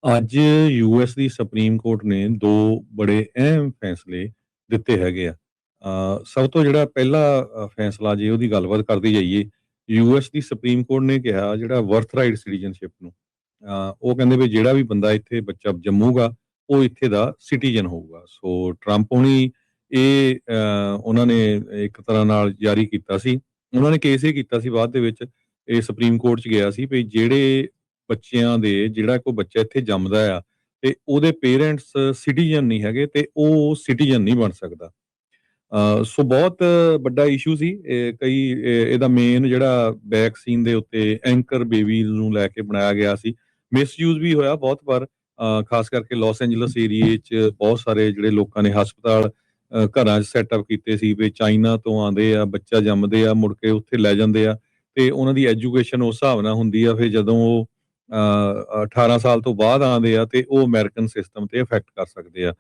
ਅੱਜ ਯੂਐਸ ਦੀ supreme court ਨੇ 2 ਬੜੇ ਅਹਿਮ ਫੈਸਲੇ ਦਿੱਤੇ ਹੈਗੇ ਆ। ਸਭ ਤੋਂ ਜਿਹੜਾ ਪਹਿਲਾ ਫੈਸਲਾ ਜੇ ਉਹਦੀ ਗੱਲਬਾਤ ਕਰਦੇ ਜਾਈਏ, ਯੂਐਸ ਦੀ ਸੁਪਰੀਮ ਕੋਰਟ ਨੇ ਕਿਹਾ ਜਿਹੜਾ ਬਰਥਰਾਈਟ ਸਿਟੀਜ਼ਨਸ਼ਿਪ ਨੂੰ ਉਹ ਕਹਿੰਦੇ ਵੀ ਜਿਹੜਾ ਵੀ ਬੰਦਾ ਇੱਥੇ ਬੱਚਾ ਜੰਮੂਗਾ ਉਹ ਇੱਥੇ ਦਾ ਸਿਟੀਜ਼ਨ ਹੋਊਗਾ। ਸੋ ਟਰੰਪ ਹੁਣੀ ਇਹ ਉਹਨਾਂ ਨੇ ਇੱਕ ਤਰ੍ਹਾਂ ਨਾਲ ਜਾਰੀ ਕੀਤਾ ਸੀ। ਉਹਨਾਂ ਨੇ ਕੇਸ ਇਹ ਕੀਤਾ ਸੀ ਬਾਅਦ ਦੇ ਵਿੱਚ ਇਹ ਸੁਪਰੀਮ ਕੋਰਟ 'ਚ ਗਿਆ ਸੀ ਵੀ ਜਿਹੜੇ ਬੱਚਿਆਂ ਦੇ ਜਿਹੜਾ ਕੋਈ ਬੱਚਾ ਇੱਥੇ ਜੰਮਦਾ ਆ ਤੇ ਉਹਦੇ ਪੇਰੈਂਟਸ ਸਿਟੀਜ਼ਨ ਨਹੀਂ ਹੈਗੇ ਤੇ ਉਹ ਸਿਟੀਜ਼ਨ ਨਹੀਂ ਬਣ ਸਕਦਾ। ਸੋ ਬਹੁਤ ਵੱਡਾ ਇਸ਼ੂ ਸੀ। ਇਹਦਾ ਮੇਨ ਜਿਹੜਾ ਵੈਕਸੀਨ ਦੇ ਉੱਤੇ ਐਂਕਰ ਬੇਬੀ ਨੂੰ ਲੈ ਕੇ ਬਣਾਇਆ ਗਿਆ ਸੀ, ਮਿਸਯੂਜ਼ ਵੀ ਹੋਇਆ ਬਹੁਤ ਵਾਰ। ਖਾਸ ਕਰਕੇ ਲਾਸ ਐਂਜਲਸ ਏਰੀਏ 'ਚ ਬਹੁਤ ਸਾਰੇ ਜਿਹੜੇ ਲੋਕਾਂ ਨੇ ਹਸਪਤਾਲ ਘਰਾਂ 'ਚ ਸੈਟਅਪ ਕੀਤੇ ਸੀ ਵੀ ਚਾਈਨਾ ਤੋਂ ਆਉਂਦੇ ਆ, ਬੱਚਾ ਜੰਮਦੇ ਆ, ਮੁੜ ਕੇ ਉੱਥੇ ਲੈ ਜਾਂਦੇ ਆ ਤੇ ਉਹਨਾਂ ਦੀ ਐਜੂਕੇਸ਼ਨ ਉਸ ਹਿਸਾਬ ਨਾਲ ਹੁੰਦੀ ਆ। ਫਿਰ ਜਦੋਂ ਉਹ 18 ਸਾਲ ਤੋਂ ਬਾਅਦ ਆਉਂਦੇ ਆ ਤੇ ਉਹ ਅਮਰੀਕਨ ਸਿਸਟਮ ਤੇ ਇਫੈਕਟ ਕਰ ਸਕਦੇ ਆ।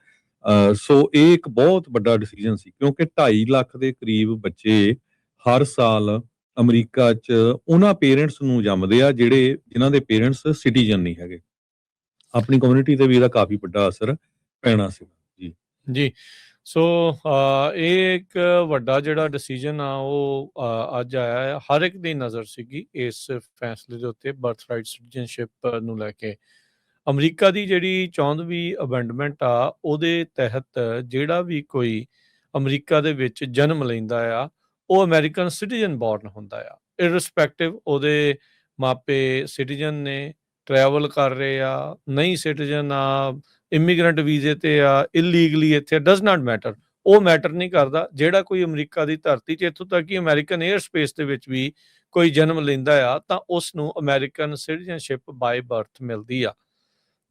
ਸੋ ਇਹ ਇੱਕ ਬਹੁਤ ਵੱਡਾ ਡਿਸੀਜਨ ਸੀ ਕਿਉਂਕਿ 2.5 ਲੱਖ ਦੇ ਕਰੀਬ ਬੱਚੇ ਹਰ ਸਾਲ ਅਮਰੀਕਾ 'ਚ ਉਹਨਾਂ ਪੇਰੈਂਟਸ ਨੂੰ ਜੰਮਦੇ ਆ ਜਿਨ੍ਹਾਂ ਦੇ ਪੇਰੈਂਟਸ ਸਿਟੀਜ਼ਨ ਨਹੀਂ ਹੈਗੇ। ਆਪਣੀ ਕਮਿਊਨਿਟੀ ਤੇ ਵੀ ਇਹਦਾ ਕਾਫੀ ਵੱਡਾ ਅਸਰ ਪੈਣਾ ਸੀ। ਜੀ ਜੀ ਸੋ ਇਹ ਇੱਕ ਵੱਡਾ ਜਿਹੜਾ ਡਿਸੀਜਨ ਆ ਉਹ ਅੱਜ ਆਇਆ ਆ। ਹਰ ਇੱਕ ਦੀ ਨਜ਼ਰ ਸੀਗੀ ਇਸ ਫੈਸਲੇ ਦੇ ਉੱਤੇ ਬਰਥਰਾਈਟ ਸਿਟੀਜ਼ਨਸ਼ਿਪ ਨੂੰ ਲੈ ਕੇ। ਅਮਰੀਕਾ ਦੀ ਜਿਹੜੀ 34ਵੀਂ ਅਮੈਂਡਮੈਂਟ ਆ ਉਹਦੇ ਤਹਿਤ ਜਿਹੜਾ ਵੀ ਕੋਈ ਅਮਰੀਕਾ ਦੇ ਵਿੱਚ ਜਨਮ ਲੈਂਦਾ ਆ ਉਹ ਅਮਰੀਕਨ ਸਿਟੀਜ਼ਨ ਬੋਰਨ ਹੁੰਦਾ ਆ, ਇਰਰਿਸਪੈਕਟਿਵ ਉਹਦੇ ਮਾਪੇ ਸਿਟੀਜ਼ਨ ਨੇ, ਟਰੈਵਲ ਕਰ ਰਹੇ ਆ, ਨਹੀਂ ਸਿਟੀਜ਼ਨ ਆ, ਇਮੀਗ੍ਰੈਂਟ ਵੀਜ਼ੇ ਤੇ ਆ, ਇਲੀਗਲੀ ਇੱਥੇ, ਡਜ਼ ਨਾਟ ਮੈਟਰ। ਉਹ ਮੈਟਰ ਨਹੀਂ ਕਰਦਾ। ਜਿਹੜਾ ਕੋਈ ਅਮਰੀਕਾ ਦੀ ਧਰਤੀ 'ਚ ਇੱਥੋਂ ਤੱਕ ਕਿ ਅਮਰੀਕਨ ਏਅਰ ਸਪੇਸ ਦੇ ਵਿੱਚ ਵੀ ਕੋਈ ਜਨਮ ਲੈਂਦਾ ਆ ਤਾਂ ਉਸ ਨੂੰ ਅਮਰੀਕਨ ਸਿਟੀਜ਼ਨਸ਼ਿਪ ਬਾਏ ਬਰਥ ਮਿਲਦੀ ਆ।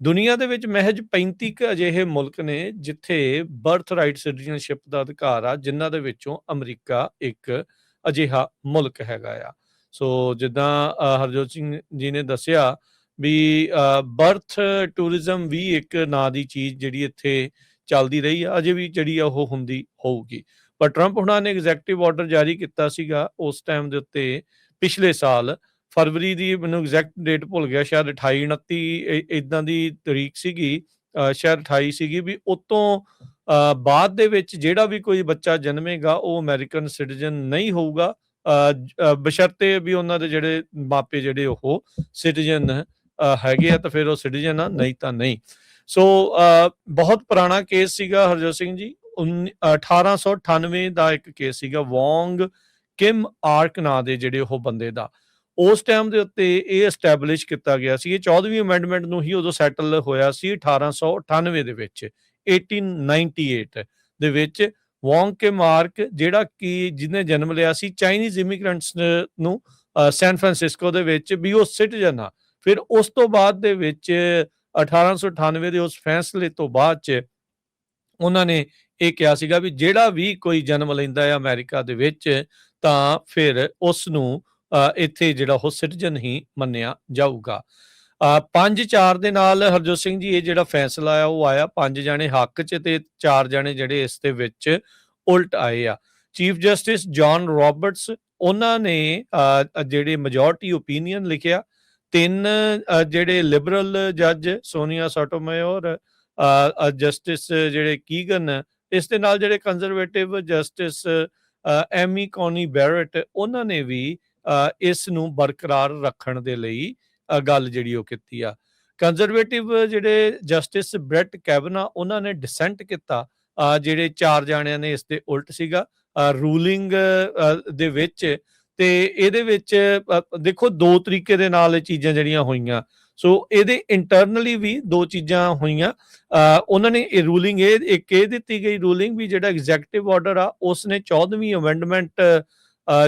ਦੁਨੀਆ ਦੇ ਵਿੱਚ ਮਹਿਜ 35 ਕੁ ਅਜਿਹੇ ਮੁਲਕ ਨੇ ਜਿੱਥੇ ਬਰਥ ਰਾਈਟ ਸਿਟੀਜ਼ਨਸ਼ਿਪ ਦਾ ਅਧਿਕਾਰ ਆ, ਜਿਨ੍ਹਾਂ ਦੇ ਵਿੱਚੋਂ ਅਮਰੀਕਾ ਇੱਕ ਅਜਿਹਾ ਮੁਲਕ ਹੈਗਾ ਆ। ਸੋ ਜਿੱਦਾਂ ਹਰਜੋਤ ਸਿੰਘ ਜੀ ਨੇ ਦੱਸਿਆ ਵੀ ਬਰਥ ਟੂਰਿਜ਼ਮ ਵੀ ਇੱਕ ਨਾਂ ਦੀ ਚੀਜ਼ ਜਿਹੜੀ ਇੱਥੇ ਚੱਲਦੀ ਰਹੀ ਆ, ਅਜੇ ਵੀ ਜਿਹੜੀ ਆ ਉਹ ਹੁੰਦੀ ਹੋਊਗੀ। ਪਰ ਟਰੰਪ ਹੁਣਾਂ ਨੇ ਐਗਜ਼ੈਕਟਿਵ ਆਰਡਰ ਜਾਰੀ ਕੀਤਾ ਸੀਗਾ ਉਸ ਟਾਈਮ ਦੇ ਉੱਤੇ, ਪਿਛਲੇ ਸਾਲ ਫਰਵਰੀ ਦੀ, ਮੈਨੂੰ ਐਗਜ਼ੈਕਟ ਡੇਟ ਭੁੱਲ ਗਿਆ, ਸ਼ਾਇਦ 28-29 ਇੱਦਾਂ ਦੀ ਤਰੀਕ ਸੀਗੀ, ਸ਼ਾਇਦ 28 ਸੀਗੀ, ਵੀ ਉਤੋਂ ਬਾਅਦ ਦੇ ਵਿੱਚ ਜਿਹੜਾ ਵੀ ਕੋਈ ਬੱਚਾ ਜਨਮੇਗਾ ਉਹ ਅਮਰੀਕਨ ਸਿਟੀਜ਼ਨ ਨਹੀਂ ਹੋਊਗਾ, ਬਸ਼ਰਤੇ ਵੀ ਉਹਨਾਂ ਦੇ ਜਿਹੜੇ ਮਾਪੇ ਜਿਹੜੇ ਉਹ ਸਿਟੀਜ਼ਨ ਹੈਗੇ ਆ ਤਾਂ ਫਿਰ ਉਹ ਸਿਟੀਜ਼ਨ ਆ, ਨਹੀਂ ਤਾਂ ਨਹੀਂ। ਸੋ ਬਹੁਤ ਪੁਰਾਣਾ ਕੇਸ ਸੀਗਾ ਹਰਜੋਤ ਸਿੰਘ ਜੀ। 1898 ਦਾ ਇੱਕ ਕੇਸ ਸੀਗਾ, ਵੌਂਗ ਕਿਮ ਆਰਕ ਨਾਂ ਦੇ ਜਿਹੜੇ ਉਹ ਬੰਦੇ ਦਾ। ਉਸ ਟਾਈਮ ਦੇ ਉੱਤੇ ਇਹ ਐਸਟੈਬਲਿਸ਼ ਕੀਤਾ ਗਿਆ ਸੀ। ਇਹ 14ਵੀਂ ਅਮੈਂਡਮੈਂਟ ਨੂੰ ਹੀ ਉਦੋਂ ਸੈਟਲ ਹੋਇਆ ਸੀ 1898 ਦੇ ਵਿੱਚ, 1898 ਦੇ ਵਿੱਚ। ਵੌਂਗ ਕਿਮ ਆਰਕ ਜਿਹੜਾ ਕਿ ਜਿਹਨੇ ਜਨਮ ਲਿਆ ਸੀ ਚਾਈਨੀਜ਼ ਇਮੀਗ੍ਰੈਂਟਸ ਨੂੰ ਸੈਨ ਫਰਾਂਸਿਸਕੋ ਦੇ ਵਿੱਚ, ਵੀ ਉਹ ਸਿਟੀਜ਼ਨ ਆ। ਫਿਰ ਉਸ ਤੋਂ ਬਾਅਦ ਦੇ ਵਿੱਚ 1898 ਦੇ ਉਸ ਫੈਸਲੇ ਤੋਂ ਬਾਅਦ 'ਚ ਉਹਨਾਂ ਨੇ ਇਹ ਕਿਹਾ ਸੀਗਾ ਵੀ ਜਿਹੜਾ ਵੀ ਕੋਈ ਜਨਮ ਲੈਂਦਾ ਹੈ ਅਮਰੀਕਾ ਦੇ ਵਿੱਚ ਤਾਂ ਫਿਰ ਉਸ ਨੂੰ ਇੱਥੇ ਜਿਹੜਾ ਉਹ ਸਿਟੀਜ਼ਨ ਹੀ ਮੰਨਿਆ ਜਾਊਗਾ। 5-4 ਦੇ ਨਾਲ ਹਰਜੋਤ ਸਿੰਘ ਜੀ ਇਹ ਜਿਹੜਾ ਫੈਸਲਾ ਆ ਉਹ ਆਇਆ, 5 ਜਾਣੇ ਹੱਕ 'ਚ ਤੇ 4 ਜਾਣੇ ਜਿਹੜੇ ਇਸ ਦੇ ਵਿੱਚ ਉਲਟ ਆਏ ਆ। ਚੀਫ ਜਸਟਿਸ ਜੌਨ ਰੋਬਰਟਸ ਉਹਨਾਂ ਨੇ ਜਿਹੜੇ ਮੈਜੋਰਟੀ ਓਪੀਨੀਅਨ ਲਿਖਿਆ। 3 ਜਿਹੜੇ ਲਿਬਰਲ ਜੱਜ ਸੋਨੀਆ ਸੋਟੋਮੇਯਰ, ਜਸਟਿਸ ਜਿਹੜੇ ਕੀਗਨ, ਇਸ ਦੇ ਨਾਲ ਜਿਹੜੇ ਕੰਜ਼ਰਵੇਟਿਵ ਜਸਟਿਸ ਐਮੀ ਕੌਨੀ ਬੈਰਟ, ਉਹਨਾਂ ਨੇ ਵੀ ਇਸ ਨੂੰ ਬਰਕਰਾਰ ਰੱਖਣ ਦੇ ਲਈ ਗੱਲ ਜਿਹੜੀ ਉਹ ਕੀਤੀ ਆ। ਕੰਜ਼ਰਵੇਟਿਵ ਜਿਹੜੇ ਜਸਟਿਸ ਬ੍ਰੈਟ ਕੈਵਨਾ, ਉਹਨਾਂ ਨੇ ਡਿਸੈਂਟ ਕੀਤਾ। ਜਿਹੜੇ 4 ਜਾਣਿਆਂ ਨੇ ਇਸ ਦੇ ਉਲਟ ਸੀਗਾ ਰੂਲਿੰਗ ਦੇ ਵਿੱਚ। ਤੇ ਇਹਦੇ ਵਿੱਚ ਦੇਖੋ 2 ਤਰੀਕੇ ਦੇ ਨਾਲ ਇਹ ਚੀਜ਼ਾਂ ਜਿਹੜੀਆਂ ਹੋਈਆਂ। ਸੋ ਇਹਦੇ ਇੰਟਰਨਲੀ ਵੀ 2 ਚੀਜ਼ਾਂ ਹੋਈਆਂ। ਉਹਨਾਂ ਨੇ ਇਹ ਰੂਲਿੰਗ ਇਹ ਦਿੱਤੀ ਗਈ ਰੂਲਿੰਗ ਵੀ ਜਿਹੜਾ ਐਗਜ਼ੈਕਟਿਵ ਆਰਡਰ ਆ ਉਸਨੇ 14ਵੀਂ ਅਮੈਂਡਮੈਂਟ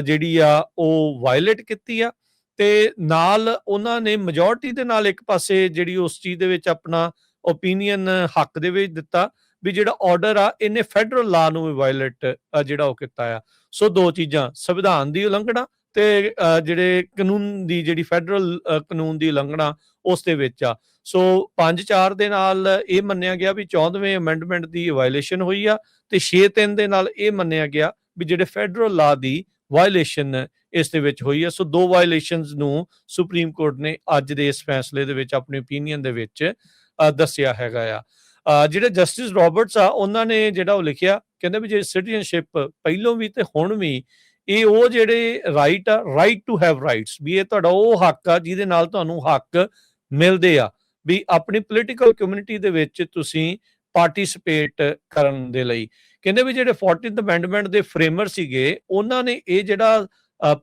ਜਿਹੜੀ ਆ ਉਹ ਵਾਇਲੇਟ ਕੀਤੀ ਆ, ਤੇ ਨਾਲ ਉਹਨਾਂ ਨੇ ਮੈਜੋਰਟੀ ਦੇ ਨਾਲ ਇੱਕ ਪਾਸੇ ਜਿਹੜੀ ਉਸ ਚੀਜ਼ ਦੇ ਵਿੱਚ ਆਪਣਾ ਓਪੀਨੀਅਨ ਹੱਕ ਦੇ ਵਿੱਚ ਦਿੱਤਾ ਵੀ ਜਿਹੜਾ ਆਰਡਰ ਆ ਇਹਨੇ ਫੈਡਰਲ ਲਾ ਨੂੰ ਵੀ ਵਾਇਲੇਟ ਜਿਹੜਾ ਉਹ ਕੀਤਾ ਆ। ਸੋ 2 ਚੀਜ਼ਾਂ, ਸੰਵਿਧਾਨ ਦੀ ਉਲੰਘਣਾ ਤੇ ਜਿਹੜੇ ਕਾਨੂੰਨ ਦੀ ਜਿਹੜੀ ਫੈਡਰਲ ਕਾਨੂੰਨ ਦੀ ਉਲੰਘਣਾ ਉਸ ਦੇ ਵਿੱਚ ਆ। ਸੋ 5-4 ਦੇ ਨਾਲ ਇਹ ਮੰਨਿਆ ਗਿਆ ਵੀ 14ਵੇਂ ਅਮੈਂਡਮੈਂਟ ਦੀ ਵਾਇਲੇਸ਼ਨ ਹੋਈ ਆ, ਤੇ 6-3 ਦੇ ਨਾਲ ਇਹ ਮੰਨਿਆ ਗਿਆ ਵੀ ਜਿਹੜੇ ਫੈਡਰਲ ਲਾ ਦੀ ਵਾਇਲੇਸ਼ਨ ਇਸ ਦੇ ਵਿੱਚ ਹੋਈ ਹੈ। ਸੋ 2 ਵਾਇਲੇਸ਼ਨਸ ਨੂੰ ਸੁਪਰੀਮ ਕੋਰਟ ਨੇ ਅੱਜ ਦੇ ਇਸ ਫੈਸਲੇ ਦੇ ਵਿੱਚ ਆਪਣੇ ਓਪੀਨੀਅਨ ਦੇ ਵਿੱਚ ਦੱਸਿਆ ਹੈਗਾ ਆ। ਜਿਹੜੇ ਜਸਟਿਸ ਰੋਬਰਟਸ ਆ ਉਹਨਾਂ ਨੇ ਜਿਹੜਾ ਉਹ ਲਿਖਿਆ, ਕਹਿੰਦੇ ਵੀ ਜੇ ਸਿਟੀਜ਼ਨਸ਼ਿਪ ਪਹਿਲੋਂ ਵੀ ਤੇ ਹੁਣ ਵੀ ਇਹ ਉਹ ਜਿਹੜੇ ਰਾਈਟ ਆ, ਰਾਈਟ ਟੂ ਹੈਵ ਰਾਈਟਸ, ਵੀ ਇਹ ਤੁਹਾਡਾ ਉਹ ਹੱਕ ਆ ਜਿਹਦੇ ਨਾਲ ਤੁਹਾਨੂੰ ਹੱਕ ਮਿਲਦੇ ਆ ਵੀ ਆਪਣੀ ਪੋਲੀਟੀਕਲ ਕਮਿਊਨਿਟੀ ਦੇ ਵਿੱਚ ਤੁਸੀਂ ਪਾਰਟੀਸਪੇਟ ਕਰਨ ਦੇ ਲਈ। ਕਹਿੰਦੇ ਵੀ ਜਿਹੜੇ 14th ਅਮੈਂਡਮੈਂਟ ਦੇ ਫਰੇਮਰ ਸੀਗੇ ਉਹਨਾਂ ਨੇ ਇਹ ਜਿਹੜਾ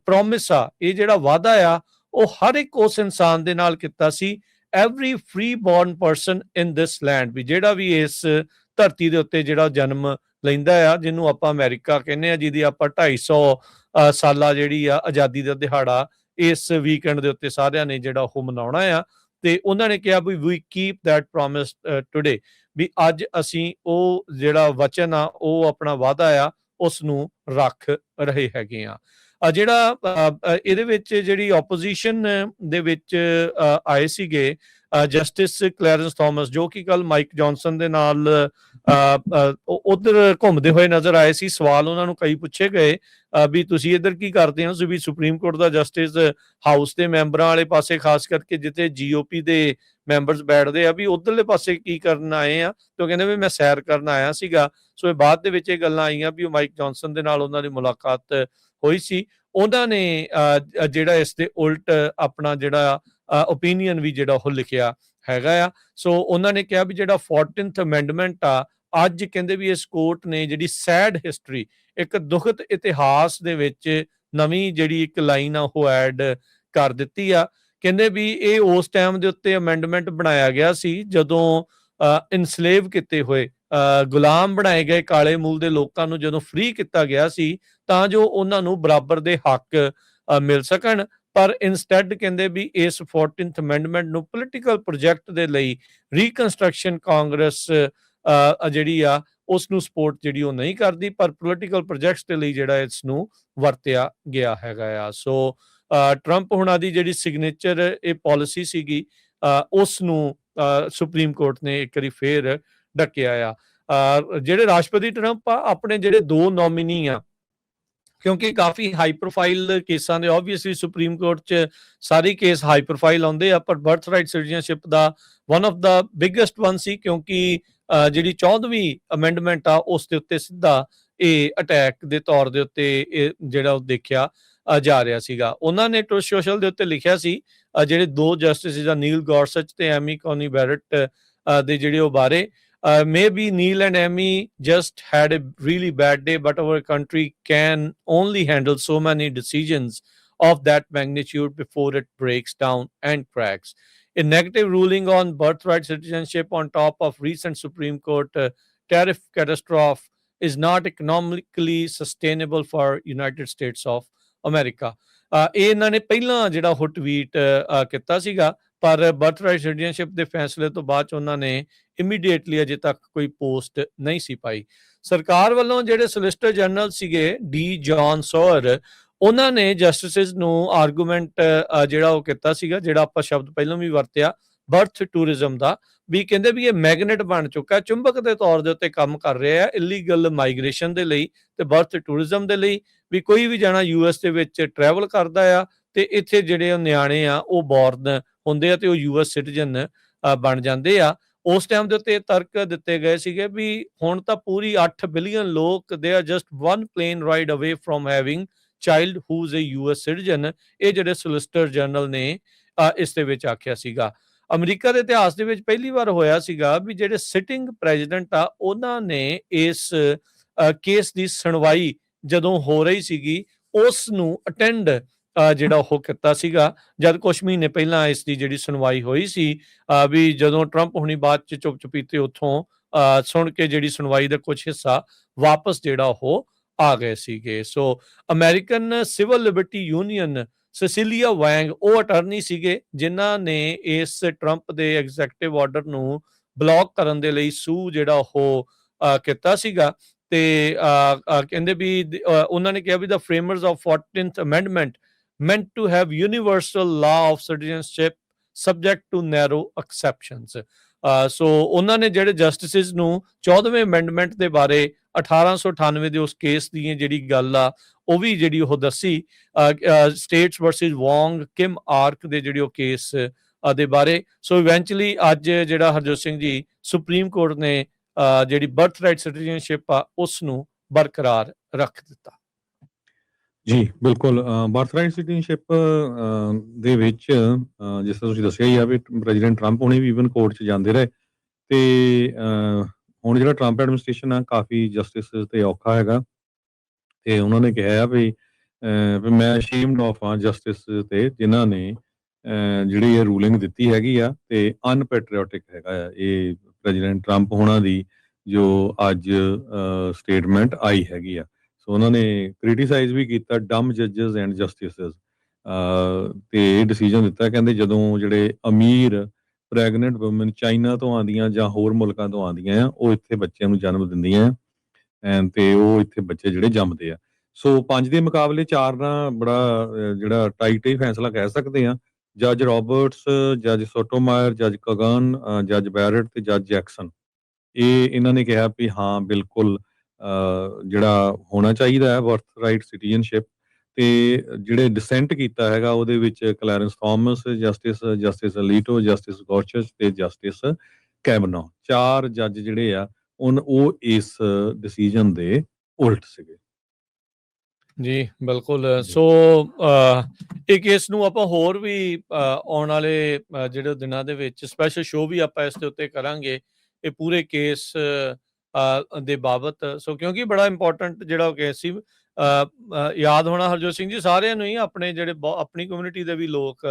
ਪ੍ਰੋਮਿਸ ਆ, ਇਹ ਜਿਹੜਾ ਵਾਅਦਾ ਆ, ਉਹ ਹਰ ਇੱਕ ਉਸ ਇਨਸਾਨ ਦੇ ਨਾਲ ਕੀਤਾ ਸੀ, every free born person in this land, ਵੀ ਜਿਹੜਾ ਵੀ ਇਸ ਧਰਤੀ ਦੇ ਉੱਤੇ ਜਿਹੜਾ ਜਨਮ ਲੈਂਦਾ ਆ, ਜਿਹਨੂੰ ਆਪਾਂ ਅਮਰੀਕਾ ਕਹਿੰਦੇ ਆ, ਜਿਹਦੀ ਆਪਾਂ 250 ਸਾਲਾ ਜਿਹੜੀ ਆ ਆਜ਼ਾਦੀ ਦਾ ਦਿਹਾੜਾ ਇਸ ਵੀਕਐਂਡ ਦੇ ਉੱਤੇ ਸਾਰਿਆਂ ਨੇ ਜਿਹੜਾ ਉਹ ਮਨਾਉਣਾ ਆ। ਤੇ ਉਹਨਾਂ ਨੇ ਕਿਹਾ ਵੀ ਵੀ ਕੀਪ ਦੈਟ ਪ੍ਰੋਮਿਸ ਟੁਡੇ, ਵੀ ਅੱਜ ਅਸੀਂ ਉਹ ਜਿਹੜਾ ਵਚਨ ਆ, ਉਹ ਆਪਣਾ ਵਾਅਦਾ ਆ, ਉਸ ਨੂੰ ਰੱਖ ਰਹੇ ਹੈਗੇ ਆ। ਜਿਹੜਾ ਇਹਦੇ ਵਿੱਚ ਜਿਹੜੀ ਆਪੋਜੀਸ਼ਨ ਦੇ ਵਿੱਚ ਆਏ ਸੀਗੇ ਜਸਟਿਸ ਕਲੈਰੈਂਸ ਥਾਮਸ, ਜੋ ਕਿ ਕੱਲ ਮਾਈਕ ਜੌਨਸਨ ਦੇ ਨਾਲ ਉਧਰ ਘੁੰਮਦੇ ਹੋਏ ਨਜ਼ਰ ਆਏ ਸੀ। ਸਵਾਲ ਉਹਨਾਂ ਨੂੰ ਕਈ ਪੁੱਛੇ ਗਏ ਵੀ ਤੁਸੀਂ ਇੱਧਰ ਕੀ ਕਰਦੇ ਹੋ, ਤੁਸੀਂ ਵੀ ਸੁਪਰੀਮ ਕੋਰਟ ਦਾ ਜਸਟਿਸ ਹਾਊਸ ਦੇ ਮੈਂਬਰਾਂ ਵਾਲੇ ਪਾਸੇ, ਖਾਸ ਕਰਕੇ ਜਿੱਥੇ GOP ਦੇ ਮੈਂਬਰਸ ਬੈਠਦੇ ਆ, ਵੀ ਉਧਰਲੇ ਪਾਸੇ ਕੀ ਕਰਨ ਆਏ ਆ। ਤੇ ਉਹ ਕਹਿੰਦੇ ਵੀ ਮੈਂ ਸੈਰ ਕਰਨ ਆਇਆ ਸੀਗਾ। ਸੋ ਇਹ ਬਾਅਦ ਦੇ ਵਿੱਚ ਇਹ ਗੱਲਾਂ ਆਈਆਂ ਵੀ ਉਹ ਮਾਈਕ ਜੌਨਸਨ ਦੇ ਨਾਲ ਉਹਨਾਂ ਦੀ ਮੁਲਾਕਾਤ ਹੋਈ ਸੀ। ਉਹਨਾਂ ਨੇ ਜਿਹੜਾ ਇਸ ਦੇ ਉਲਟ ਆਪਣਾ ਜਿਹੜਾ ਓਪੀਨੀਅਨ ਵੀ ਜਿਹੜਾ ਉਹ ਲਿਖਿਆ ਹੈਗਾ ਆ। ਸੋ ਉਹਨਾਂ ਨੇ ਕਿਹਾ ਵੀ ਜਿਹੜਾ 14th ਅਮੈਂਡਮੈਂਟ ਆ, ਅੱਜ ਕਹਿੰਦੇ ਵੀ ਇਸ ਕੋਰਟ ਨੇ ਜਿਹੜੀ ਸੈਡ ਹਿਸਟਰੀ, ਇੱਕ ਦੁਖਦ ਇਤਿਹਾਸ ਦੇ ਵਿੱਚ ਨਵੀਂ ਜਿਹੜੀ ਇੱਕ ਲਾਈਨ ਆ ਉਹ ਐਡ ਕਰ ਦਿੱਤੀ ਆ। ਕਹਿੰਦੇ ਵੀ ਇਹ ਉਸ ਟਾਈਮ ਦੇ ਉੱਤੇ ਅਮੈਂਡਮੈਂਟ ਬਣਾਇਆ ਗਿਆ ਸੀ ਜਦੋਂ ਇਨਸਲੇਵ ਕੀਤੇ ਹੋਏ, ਗੁਲਾਮ ਬਣਾਏ ਗਏ ਕਾਲੇ ਮੂਲ ਦੇ ਲੋਕਾਂ ਨੂੰ ਜਦੋਂ ਫ੍ਰੀ ਕੀਤਾ ਗਿਆ ਸੀ, ਤਾਂ ਜੋ ਉਹਨਾਂ ਨੂੰ ਬਰਾਬਰ ਦੇ ਹੱਕ ਮਿਲ ਸਕਣ। ਪਰ ਇਨਸਟੈਡ ਕਹਿੰਦੇ ਵੀ ਇਸ 14th ਅਮੈਂਡਮੈਂਟ ਨੂੰ ਪੋਲੀਟੀਕਲ ਪ੍ਰੋਜੈਕਟ ਦੇ ਲਈ ਰੀਕਨਸਟਰਕਸ਼ਨ ਕਾਂਗਰਸ ਜਿਹੜੀ ਆ ਉਸ ਨੂੰ ਸਪੋਰਟ ਜਿਹੜੀ ਉਹ ਨਹੀਂ ਕਰਦੀ, ਪਰ ਪੋਲੀਟੀਕਲ ਪ੍ਰੋਜੈਕਟਸ ਦੇ ਲਈ ਜਿਹੜਾ ਇਸ ਨੂੰ ਵਰਤਿਆ ਗਿਆ ਹੈਗਾ ਆ। ਸੋ ਟਰੰਪ ਹੁਣਾਂ ਦੀ ਜਿਹੜੀ ਸਿਗਨੇਚਰ ਇਹ ਪਾਲਿਸੀ ਸੀਗੀ, ਉਸ ਨੂੰ ਸੁਪਰੀਮ ਕੋਰਟ ਨੇ ਇੱਕ ਵਾਰੀ ਫੇਰ ਢੱਕਿਆ ਆ। ਜਿਹੜੇ ਰਾਸ਼ਟਰਪਤੀ ਟਰੰਪ ਆ, ਆਪਣੇ ਜਿਹੜੇ 2 ਨੋਮੀਨੀ ਆ, ਕਿਉਂਕਿ ਕਾਫੀ ਹਾਈ ਪ੍ਰੋਫਾਈਲ ਕੇਸਾਂ ਦੇ ਆਬਵੀਅਸਲੀ ਸੁਪਰੀਮ ਕੋਰਟ 'ਚ ਸਾਰੇ ਕੇਸ ਹਾਈ ਪ੍ਰੋਫਾਈਲ ਆਉਂਦੇ ਆ, ਪਰ ਬਰਥਰਾਈਟ ਸਿਟੀਜ਼ਨਸ਼ਿਪ ਦਾ one of the biggest one ਸੀ, ਕਿਉਂਕਿ ਜਿਹੜੀ 14ਵੀਂ ਅਮੈਂਡਮੈਂਟ ਆ ਉਸ ਦੇ ਉੱਤੇ ਸਿੱਧਾ ਇਹ ਅਟੈਕ ਦੇ ਤੌਰ ਦੇ ਉੱਤੇ ਇਹ ਜਿਹੜਾ ਉਹ ਦੇਖਿਆ ਜਾ ਰਿਹਾ ਸੀਗਾ। ਉਹਨਾਂ ਨੇ ਟਰੂਥ ਸੋਸ਼ਲ ਦੇ ਉੱਤੇ ਲਿਖਿਆ ਸੀ, ਜਿਹੜੇ 2 ਜਸਟਿਸ ਆ ਨੀਲ ਗੌਰਸਚ ਤੇ ਐਮੀ ਕੌਨੀ ਬੈਰਟ ਦੇ ਜਿਹੜੇ ਉਹ ਬਾਰੇ, maybe Neil and Amy just had a really bad day, but our country can only handle so many decisions of that magnitude before it breaks down and cracks. A negative ruling on birthright citizenship on top of recent Supreme Court tariff catastrophe is not economically sustainable for United States of America. ਇਹ ਇਹਨਾਂ ਨੇ ਪਹਿਲਾਂ ਜਿਹੜਾ ਉਹ tweet ਕੀਤਾ ਸੀਗਾ, ਪਰ birthright citizenship ਦੇ ਫੈਸਲੇ ਤੋਂ ਬਾਅਦ ਉਹਨਾਂ ਨੇ ਇਮੀਡੀਏਟਲੀ ਅਜੇ ਤੱਕ ਕੋਈ ਪੋਸਟ ਨਹੀਂ ਸੀ ਪਾਈ। ਸਰਕਾਰ ਵੱਲੋਂ ਜਿਹੜੇ ਸੋਲਿਸਿਟਰ ਜਨਰਲ ਸੀਗੇ ਡੀ ਜੌਨ ਸੋਅਰ, ਉਹਨਾਂ ਨੇ ਜਸਟਿਸਿਸ ਨੂੰ ਆਰਗੂਮੈਂਟ ਜਿਹੜਾ ਉਹ ਕੀਤਾ ਸੀਗਾ, ਜਿਹੜਾ ਆਪਾਂ ਸ਼ਬਦ ਪਹਿਲਾਂ ਵੀ ਵਰਤਿਆ, ਬਰਥ ਟੂਰਿਜ਼ਮ ਦਾ, ਵੀ ਕਹਿੰਦੇ ਵੀ ਇਹ ਮੈਗਨੇਟ ਬਣ ਚੁੱਕਾ, ਚੁੰਬਕ ਦੇ ਤੌਰ ਦੇ ਉੱਤੇ ਕੰਮ ਕਰ ਰਿਹਾ ਹੈ ਇਲੀਗਲ ਮਾਈਗ੍ਰੇਸ਼ਨ ਦੇ ਲਈ ਤੇ ਬਰਥ ਟੂਰਿਜ਼ਮ ਦੇ ਲਈ। ਵੀ ਕੋਈ ਵੀ ਜਾਣਾ US ਦੇ ਵਿੱਚ ਟਰੈਵਲ ਕਰਦਾ ਆ ਤੇ ਇੱਥੇ ਜਿਹੜੇ ਨਿਆਣੇ ਆ ਉਹ ਬੋਰਨ ਹੁੰਦੇ ਆ ਤੇ ਉਹ US ਸਿਟੀਜ਼ਨ ਬਣ ਜਾਂਦੇ ਆ। ਉਸ ਟਾਈਮ ਦੇ ਉੱਤੇ ਤਰਕ ਦਿੱਤੇ ਗਏ ਸੀਗੇ ਵੀ ਹੁਣ ਤਾਂ ਪੂਰੀ 8 ਬਿਲੀਅਨ ਲੋਕ they are just 1 plane ride away from having child who is a US citizen। ਇਹ ਜਿਹੜੇ ਸੋਲਿਸਿਟਰ ਜਨਰਲ ਨੇ ਇਸ ਦੇ ਵਿੱਚ ਆਖਿਆ ਸੀਗਾ। ਅਮਰੀਕਾ ਦੇ ਇਤਿਹਾਸ ਦੇ ਵਿੱਚ ਪਹਿਲੀ ਵਾਰ ਹੋਇਆ ਸੀਗਾ ਵੀ ਜਿਹੜੇ ਸਿਟਿੰਗ ਪ੍ਰੈਜ਼ੀਡੈਂਟ ਆ ਉਹਨਾਂ ਨੇ ਇਸ ਕੇਸ ਦੀ ਸੁਣਵਾਈ ਜਦੋਂ ਹੋ ਰਹੀ ਸੀਗੀ ਉਸ ਨੂੰ ਅਟੈਂਡ ਜਿਹੜਾ ਉਹ ਕੀਤਾ ਸੀਗਾ, ਜਦ ਕੁਝ ਮਹੀਨੇ ਪਹਿਲਾਂ ਇਸ ਦੀ ਜਿਹੜੀ ਸੁਣਵਾਈ ਹੋਈ ਸੀ। ਵੀ ਜਦੋਂ ਟਰੰਪ ਹੁਣੀ ਬਾਅਦ ਚ ਚੁੱਪ ਚੁਪੀਤੇ ਉੱਥੋਂ ਸੁਣ ਕੇ ਜਿਹੜੀ ਸੁਣਵਾਈ ਦਾ ਕੁਝ ਹਿੱਸਾ ਵਾਪਸ ਜਿਹੜਾ ਉਹ ਆ ਗਏ ਸੀਗੇ। ਸੋ ਅਮਰੀਕਨ ਸਿਵਲ ਲਿਬਰਟੀ ਯੂਨੀਅਨ ਸੈਸਿਲੀਆ ਵੈਂਗ, ਉਹ ਅਟਰਨੀ ਸੀਗੇ ਜਿਨ੍ਹਾਂ ਨੇ ਇਸ ਟਰੰਪ ਦੇ ਐਗਜ਼ੈਕਟਿਵ ਆਰਡਰ ਨੂੰ ਬਲੌਕ ਕਰਨ ਦੇ ਲਈ ਸੂ ਜਿਹੜਾ ਉਹ ਕੀਤਾ ਸੀਗਾ। ਤੇ ਕਹਿੰਦੇ ਵੀ ਉਹਨਾਂ ਨੇ ਕਿਹਾ ਵੀ the framers of 14th amendment meant to have universal law of citizenship subject to narrow exceptions। ਸੋ ਉਹਨਾਂ ਨੇ ਜਿਹੜੇ ਜਸਟਿਸਿਸ ਨੂੰ 14ਵੇਂ ਅਮੈਂਡਮੈਂਟ ਦੇ ਬਾਰੇ 1898 ਦੇ ਉਸ ਕੇਸ ਦੀ ਜਿਹੜੀ ਗੱਲ ਆ ਉਹ ਵੀ ਜਿਹੜੀ ਉਹ ਦੱਸੀ, ਸਟੇਟਸ ਵਰਸਸ ਵੌਂਗ ਕਿਮ ਆਰਕ ਦੇ ਜਿਹੜੀ ਉਹ ਕੇਸ ਦੇ ਬਾਰੇ। ਸੋ ਇਵੈਂਚੁਅਲੀ ਅੱਜ ਜਿਹੜਾ ਹਰਜੋਤ ਸਿੰਘ ਜੀ ਸੁਪਰੀਮ ਕੋਰਟ ਨੇ ਜਿਹੜੀ ਬਰਥ ਰਾਈਟ ਸਿਟੀਜ਼ਨਸ਼ਿਪ ਆ ਉਸ ਨੂੰ ਬਰਕਰਾਰ ਰੱਖ ਦਿੱਤਾ। ਜੀ ਬਿਲਕੁਲ, ਬਰਥਰਾਈਟ ਸਿਟੀਜ਼ਨਸ਼ਿਪ ਦੇ ਵਿੱਚ ਜਿਸ ਤਰ੍ਹਾਂ ਤੁਸੀਂ ਦੱਸਿਆ ਹੀ ਆ ਵੀ ਪ੍ਰੈਜ਼ੀਡੈਂਟ ਟਰੰਪ ਹੁਣੇ ਵੀ ਈਵਨ ਕੋਰਟ 'ਚ ਜਾਂਦੇ ਰਹੇ, ਤੇ ਹੁਣ ਜਿਹੜਾ ਟਰੰਪ ਐਡਮਿਨਿਸਟ੍ਰੇਸ਼ਨ ਆ ਕਾਫੀ ਜਸਟਿਸ ਤੇ ਔਖਾ ਹੈਗਾ, ਤੇ ਉਹਨਾਂ ਨੇ ਕਿਹਾ ਆ ਵੀ ਮੈਂ ਅਸ਼ੇਮਡ ਆਫ ਆ ਜਸਟਿਸ ਤੇ ਜਿਨ੍ਹਾਂ ਨੇ ਜਿਹੜੀ ਇਹ ਰੂਲਿੰਗ ਦਿੱਤੀ ਹੈਗੀ ਆ, ਤੇ ਅਨਪੈਟਰੀਓਟਿਕ ਹੈਗਾ ਆ ਇਹ ਪ੍ਰੈਜ਼ੀਡੈਂਟ ਟਰੰਪ ਹੋਣਾ ਦੀ ਜੋ ਅੱਜ ਸਟੇਟਮੈਂਟ ਆਈ ਹੈਗੀ ਆ। ਸੋ ਉਹਨਾਂ ਨੇ ਕ੍ਰਿਟੀਸਾਈਜ਼ ਵੀ ਕੀਤਾ ਡਮ ਜੱਜਸ ਐਂਡ ਜਸਟਿਸਸ, ਤੇ ਇਹ ਡਿਸੀਜਨ ਦਿੱਤਾ, ਕਹਿੰਦੇ ਜਦੋਂ ਜਿਹੜੇ ਅਮੀਰ ਪ੍ਰੈਗਨੈਂਟ ਵੂਮਨ ਚਾਈਨਾ ਤੋਂ ਆਉਂਦੀਆਂ ਜਾਂ ਹੋਰ ਮੁਲਕਾਂ ਤੋਂ ਆਉਂਦੀਆਂ ਆ, ਉਹ ਇੱਥੇ ਬੱਚਿਆਂ ਨੂੰ ਜਨਮ ਦਿੰਦੀਆਂ ਆ, ਤੇ ਉਹ ਇੱਥੇ ਬੱਚੇ ਜਿਹੜੇ ਜੰਮਦੇ ਆ। ਸੋ 5 ਦੇ ਮੁਕਾਬਲੇ 4 ਨਾਲ ਬੜਾ ਜਿਹੜਾ ਟਾਈਟ ਹੀ ਫੈਸਲਾ ਕਹਿ ਸਕਦੇ ਆ। ਜੱਜ ਰੋਬਰਟਸ, ਜੱਜ ਸੋਟੋਮਾਇਰ, ਜੱਜ ਕਗਨ, ਜੱਜ ਬੈਰਟ ਤੇ ਜੱਜ ਜੈਕਸਨ, ਇਹਨਾਂ ਨੇ ਕਿਹਾ ਵੀ ਹਾਂ ਬਿਲਕੁਲ ਜਿਹੜਾ ਹੋਣਾ ਚਾਹੀਦਾ ਹੈ ਬਰਥ ਰਾਈਟ ਸਿਟੀਜ਼ਨਸ਼ਿਪ। ਤੇ ਜਿਹੜੇ ਡਿਸੈਂਟ ਕੀਤਾ ਹੈਗਾ ਉਹਦੇ ਵਿੱਚ ਕਲੈਰੈਂਸ ਥਾਮਸ, ਜਸਟਿਸ ਅਲੀਟੋ, ਜਸਟਿਸ ਗੋਰਚਸ ਤੇ ਜਸਟਿਸ ਕੈਬਨੋ, 4 ਜੱਜ ਜਿਹੜੇ ਆ ਉਹ ਇਸ ਡਿਸੀਜਨ ਦੇ ਉਲਟ ਸੀਗੇ। ਜੀ ਬਿਲਕੁਲ। ਸੋ ਇਹ ਕੇਸ ਨੂੰ ਆਪਾਂ ਹੋਰ ਵੀ ਆਉਣ ਵਾਲੇ ਜਿਹੜੇ ਦਿਨਾਂ ਦੇ ਵਿੱਚ ਸਪੈਸ਼ਲ ਸ਼ੋਅ ਵੀ ਆਪਾਂ ਇਸ ਦੇ ਉੱਤੇ ਕਰਾਂਗੇ, ਇਹ ਪੂਰੇ ਕੇਸ ਦੇ ਬਾਬਤ। ਸੋ ਕਿਉਂਕਿ ਬੜਾ ਇੰਪੋਰਟੈਂਟ ਜਿਹੜਾ ਕੇਸ ਸੀ, ਯਾਦ ਹੋਣਾ ਹਰਜੋਤ ਸਿੰਘ ਜੀ ਸਾਰਿਆਂ ਨੂੰ ਹੀ, ਆਪਣੇ ਜਿਹੜੇ ਆਪਣੀ ਕਮਿਊਨਿਟੀ ਦੇ ਵੀ ਲੋਕ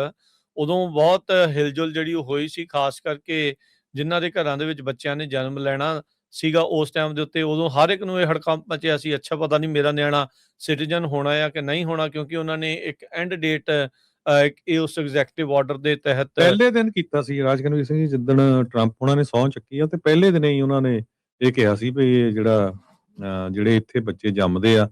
ਉਦੋਂ ਬਹੁਤ ਹਿਲਜੁਲ ਜਿਹੜੀ ਉਹ ਹੋਈ ਸੀ, ਖਾਸ ਕਰਕੇ ਜਿਨ੍ਹਾਂ ਦੇ ਘਰਾਂ ਦੇ ਵਿੱਚ ਬੱਚਿਆਂ ਨੇ ਜਨਮ ਲੈਣਾ ਸੀਗਾ ਉਸ ਟਾਈਮ ਦੇ ਉੱਤੇ। ਉਦੋਂ ਹਰ ਇੱਕ ਨੂੰ ਇਹ ਹੜਕੰਪ ਮਚਿਆ ਸੀ, ਅੱਛਾ ਪਤਾ ਨਹੀਂ ਮੇਰਾ ਨਿਆਣਾ ਸਿਟੀਜ਼ਨ ਹੋਣਾ ਆ ਕਿ ਨਹੀਂ ਹੋਣਾ, ਕਿਉਂਕਿ ਉਹਨਾਂ ਨੇ ਇੱਕ ਐਂਡ ਡੇਟ ਇਹ ਉਸ ਐਗਜ਼ੈਕਟਿਵ ਆਰਡਰ ਦੇ ਤਹਿਤ ਪਹਿਲੇ ਦਿਨ ਕੀਤਾ ਸੀ ਰਾਜਕਨਵੀਰ ਸਿੰਘ ਜੀ, ਜਿੱਦਣ ਟਰੰਪ ਉਹਨਾਂ ਨੇ ਸਹੁੰ ਚੱਕੀ ਆ, ਤੇ ਪਹਿਲੇ ਦਿਨ ਹੀ ਉਹਨਾਂ ਨੇ ਇਹ ਕਿਹਾ ਸੀ ਵੀ ਇਹ ਜਿਹੜਾ ਜਿਹੜੇ ਇੱਥੇ ਬੱਚੇ ਜੰਮਦੇ ਆ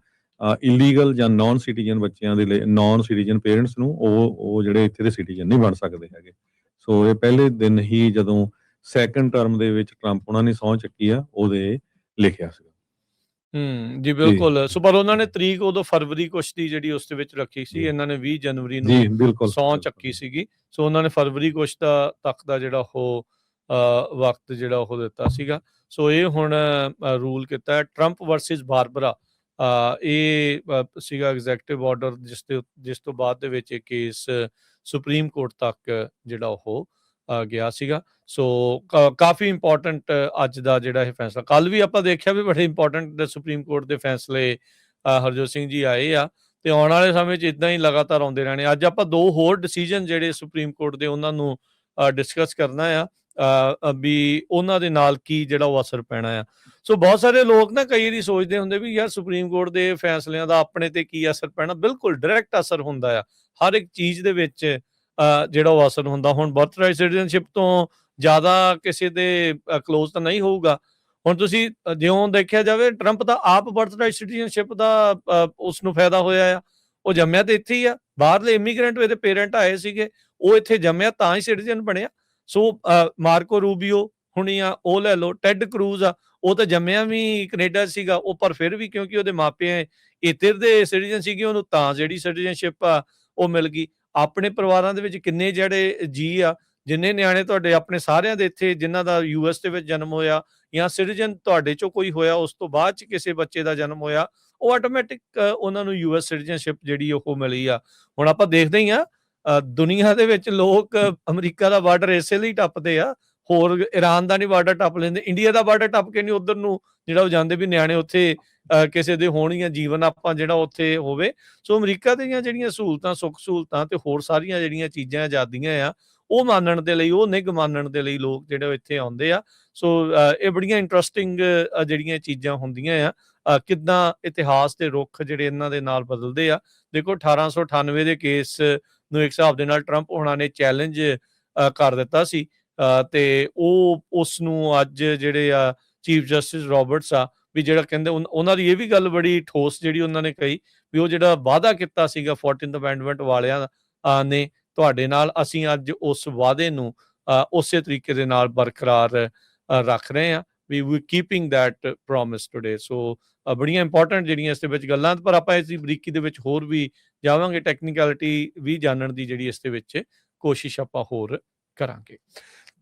ਇਲੀਗਲ ਜਾਂ ਨਾਨ ਸਿਟੀਜ਼ਨ ਬੱਚਿਆਂ ਦੇ ਲਈ, ਨਾਨ ਸਿਟੀਜ਼ਨ ਪੇਰੈਂਟਸ ਨੂੰ ਉਹ ਜਿਹੜੇ ਇੱਥੇ ਦੇ ਸਿਟੀਜ਼ਨ ਨਹੀਂ ਬਣ ਸਕਦੇ ਹੈਗੇ। ਸੋ ਇਹ ਪਹਿਲੇ ਦਿਨ ਹੀ ਜਦੋਂ ਸੈਕੰਡ ਟਰਮ ਦੇ ਵਿੱਚ ਟਰੰਪ ਉਹਨਾਂ ਨੇ ਸਹੁੰ ਚੱਕੀ ਆ ਉਹਦੇ ਲਿਖਿਆ ਸੀ। ਜੀ ਬਿਲਕੁਲ। ਸੋ ਪਰ ਉਹਨਾਂ ਨੇ ਤਰੀਕ ਉਦੋਂ ਫਰਵਰੀ ਕੁਛ ਦੀ ਜਿਹੜੀ ਉਸ ਦੇ ਵਿੱਚ ਰੱਖੀ ਸੀ, ਇਹਨਾਂ ਨੇ 20 ਜਨਵਰੀ ਨੂੰ ਸਹੁੰ ਚੱਕੀ ਸੀਗੀ। ਸੋ ਉਹਨਾਂ ਨੇ ਫਰਵਰੀ ਕੁਛ ਤੱਕ ਦਾ ਜਿਹੜਾ ਉਹ ਵਕਤ ਜਿਹੜਾ ਉਹ ਦਿੱਤਾ ਸੀਗਾ। ਸੋ ਇਹ ਹੁਣ ਰੂਲ ਕੀਤਾ ਟਰੰਪ ਵਰਸਿਸ ਬਾਰਬਰਾ, ਇਹ ਸੀਗਾ ਐਗਜ਼ੈਕਟਿਵ ਆਰਡਰ ਜਿਸ ਤੋਂ ਬਾਅਦ ਦੇ ਵਿੱਚ ਇਹ ਕੇਸ ਸੁਪਰੀਮ ਕੋਰਟ ਤੱਕ ਜਿਹੜਾ ਉਹ ਗਿਆ ਸੀਗਾ। ਸੋ ਕਾਫੀ ਇੰਪੋਰਟੈਂਟ ਅੱਜ ਦਾ ਜਿਹੜਾ ਇਹ ਫੈਸਲਾ। ਕੱਲ ਵੀ ਆਪਾਂ ਦੇਖਿਆ ਵੀ ਬੜੇ ਇੰਪੋਰਟੈਂਟ ਸੁਪਰੀਮ ਕੋਰਟ ਦੇ ਫੈਸਲੇ ਹਰਜੋਤ ਸਿੰਘ ਜੀ ਆਏ ਆ, ਤੇ ਆਉਣ ਵਾਲੇ ਸਮੇਂ 'ਚ ਇਦਾਂ ਹੀ ਲਗਾਤਾਰ ਆਉਂਦੇ ਰਹਿਣੇ। ਅੱਜ ਆਪਾਂ 2 ਹੋਰ ਡਿਸੀਜਨ ਜਿਹੜੇ ਸੁਪਰੀਮ ਕੋਰਟ ਦੇ ਉਹਨਾਂ ਨੂੰ ਡਿਸਕਸ ਕਰਨਾ ਆ, ਵੀ ਉਹਨਾਂ ਦੇ ਨਾਲ ਕੀ ਜਿਹੜਾ ਉਹ ਅਸਰ ਪੈਣਾ ਆ। ਸੋ ਬਹੁਤ ਸਾਰੇ ਲੋਕ ਨਾ ਕਈ ਵਾਰੀ ਸੋਚਦੇ ਹੁੰਦੇ ਵੀ ਯਾਰ ਸੁਪਰੀਮ ਕੋਰਟ ਦੇ ਫੈਸਲਿਆਂ ਦਾ ਆਪਣੇ ਤੇ ਕੀ ਅਸਰ ਪੈਣਾ। ਬਿਲਕੁਲ ਡਾਇਰੈਕਟ ਅਸਰ ਹੁੰਦਾ ਆ, ਹਰ ਇੱਕ ਚੀਜ਼ ਦੇ ਵਿੱਚ ਜਿਹੜਾ ਉਹ ਅਸਰ ਹੁੰਦਾ। ਹੁਣ ਬਰਥ ਰਾਈਟ ਸਿਟੀਜ਼ਨਸ਼ਿਪ ਤੋਂ ਜ਼ਿਆਦਾ ਕਿਸੇ ਦੇ ਕਲੋਜ਼ ਤਾਂ ਨਹੀਂ ਹੋਊਗਾ। ਹੁਣ ਤੁਸੀਂ ਜਿਉਂ ਦੇਖਿਆ ਜਾਵੇ ਟਰੰਪ ਦਾ ਆਪ ਬਰਥ ਰਾਈਟ ਸਿਟੀਜ਼ਨਸ਼ਿਪ ਦਾ ਉਸ ਨੂੰ ਫਾਇਦਾ ਹੋਇਆ ਆ, ਉਹ ਜੰਮਿਆ ਤੇ ਇੱਥੇ ਹੀ ਆ। ਬਾਹਰਲੇ ਇਮੀਗ੍ਰੈਂਟ ਇਹਦੇ ਪੇਰੈਂਟ ਆਏ ਸੀਗੇ, ਉਹ ਇੱਥੇ ਜੰਮਿਆ ਤਾਂ ਹੀ ਸਿਟੀਜ਼ਨ ਬਣਿਆ। ਸੋ ਮਾਰਕੋ ਰੂਬੀਓ ਹੁਣੀ ਆ, ਉਹ ਲੈ ਲਓ, ਟੈਡ ਕਰੂਜ਼ ਆ, ਉਹ ਤਾਂ ਜੰਮਿਆ ਵੀ ਕੈਨੇਡਾ ਸੀਗਾ, ਉਹ ਪਰ ਫਿਰ ਵੀ ਕਿਉਂਕਿ ਉਹਦੇ ਮਾਪੇ ਇੱਧਰ ਦੇ ਸਿਟੀਜ਼ਨ ਸੀਗੇ, ਉਹਨੂੰ ਤਾਂ ਜਿਹੜੀ ਸਿਟੀਜ਼ਨਸ਼ਿਪ ਆ ਉਹ ਮਿਲ ਗਈ। ਆਪਣੇ ਪਰਿਵਾਰਾਂ ਦੇ ਵਿੱਚ ਕਿੰਨੇ ਜਿਹੜੇ ਜੀ ਆ, ਜਿੰਨੇ ਨਿਆਣੇ ਤੁਹਾਡੇ ਆਪਣੇ ਸਾਰਿਆਂ ਦੇ ਇੱਥੇ ਜਿਨ੍ਹਾਂ ਦਾ US ਦੇ ਵਿੱਚ ਜਨਮ ਹੋਇਆ ਜਾਂ ਸਿਟੀਜ਼ਨ ਤੁਹਾਡੇ ਚੋਂ ਕੋਈ ਹੋਇਆ ਉਸ ਤੋਂ ਬਾਅਦ 'ਚ ਕਿਸੇ ਬੱਚੇ ਦਾ ਜਨਮ ਹੋਇਆ, ਉਹ ਆਟੋਮੈਟਿਕ ਉਹਨਾਂ ਨੂੰ US ਸਿਟੀਜ਼ਨਸ਼ਿਪ ਜਿਹੜੀ ਉਹ ਮਿਲੀ ਆ। ਹੁਣ ਆਪਾਂ ਦੇਖਦੇ ਹੀ ਆ ਦੁਨੀਆ ਦੇ ਵਿੱਚ ਲੋਕ ਅਮਰੀਕਾ ਦਾ ਬਾਰਡਰ ਇਸੇ ਲਈ ਟੱਪਦੇ ਆ, ਹੋਰ ਇਰਾਨ ਦਾ ਨਹੀਂ ਬਾਰਡਰ ਟੱਪ ਲੈਂਦੇ, ਇੰਡੀਆ ਦਾ ਬਾਰਡਰ ਟੱਪ ਕੇ ਨਹੀਂ ਉੱਧਰ ਨੂੰ ਜਿਹੜਾ ਉਹ ਜਾਂਦੇ ਵੀ ਨਿਆਣੇ ਉੱਥੇ ਕਿਸੇ ਦੇ ਹੋਣ ਜਾਂ ਜੀਵਨ ਆਪਾਂ ਜਿਹੜਾ ਉੱਥੇ ਹੋਵੇ। ਸੋ ਅਮਰੀਕਾ ਦੀਆਂ ਜਿਹੜੀਆਂ ਸਹੂਲਤਾਂ, ਸੁੱਖ ਸਹੂਲਤਾਂ ਤੇ ਹੋਰ ਸਾਰੀਆਂ ਜਿਹੜੀਆਂ ਚੀਜ਼ਾਂ ਆਜ਼ਾਦੀਆਂ ਆ, ਉਹ ਮਾਨਣ ਦੇ ਲਈ, ਉਹ ਨਿੱਘ ਮਾਨਣ ਦੇ ਲਈ ਲੋਕ ਜਿਹੜੇ ਇੱਥੇ ਆਉਂਦੇ ਆ। ਸੋ ਇਹ ਬੜੀਆਂ ਇੰਟਰਸਟਿੰਗ ਜਿਹੜੀਆਂ ਚੀਜ਼ਾਂ ਹੁੰਦੀਆਂ ਆ, ਕਿੱਦਾਂ ਇਤਿਹਾਸ ਦੇ ਰੁੱਖ ਜਿਹੜੇ ਇਹਨਾਂ ਦੇ ਨਾਲ ਬਦਲਦੇ ਆ। ਦੇਖੋ 1898 ਦੇ ਕੇਸ ਨੂੰ ਇੱਕ ਹਿਸਾਬ ਦੇ ਨਾਲ ਟਰੰਪ ਹੋਣਾ ਨੇ ਚੈਲੰਜ ਕਰ ਦਿੱਤਾ ਸੀ, ਤੇ ਉਹ ਉਸ ਨੂੰ ਅੱਜ ਜਿਹੜੇ ਆ ਚੀਫ ਜਸਟਿਸ ਰੋਬਰਟਸ ਆ, ਵੀ ਜਿਹੜਾ ਕਹਿੰਦੇ ਉਹਨਾਂ ਦੀ ਇਹ ਵੀ ਗੱਲ ਬੜੀ ਠੋਸ ਜਿਹੜੀ ਉਹਨਾਂ ਨੇ ਕਹੀ ਵੀ ਉਹ ਜਿਹੜਾ ਵਾਅਦਾ ਕੀਤਾ ਸੀਗਾ 14th ਅਮੈਂਡਮੈਂਟ ਵਾਲਿਆਂ ਨੇ ਤੁਹਾਡੇ ਨਾਲ, ਅਸੀਂ ਅੱਜ ਉਸ ਵਾਅਦੇ ਨੂੰ ਉਸੇ ਤਰੀਕੇ ਦੇ ਨਾਲ ਬਰਕਰਾਰ ਰੱਖ ਰਹੇ ਹਾਂ, ਵੀ ਕੀਪਿੰਗ ਦੈਟ ਪ੍ਰੋਮਿਸ ਟੂਡੇ। ਸੋ ਬੜੀਆਂ ਇੰਪੋਰਟੈਂਟ ਜਿਹੜੀਆਂ ਇਸ ਦੇ ਵਿੱਚ ਗੱਲਾਂ, ਪਰ ਆਪਾਂ ਇਸ ਦੀ ਬਰੀਕੀ ਦੇ ਵਿੱਚ ਹੋਰ ਵੀ ਜਾਵਾਂਗੇ, ਟੈਕਨੀਕੈਲਿਟੀ ਵੀ ਜਾਣਨ ਦੀ ਜਿਹੜੀ ਇਸ ਦੇ ਵਿੱਚ ਕੋਸ਼ਿਸ਼ ਆਪਾਂ ਹੋਰ ਕਰਾਂਗੇ।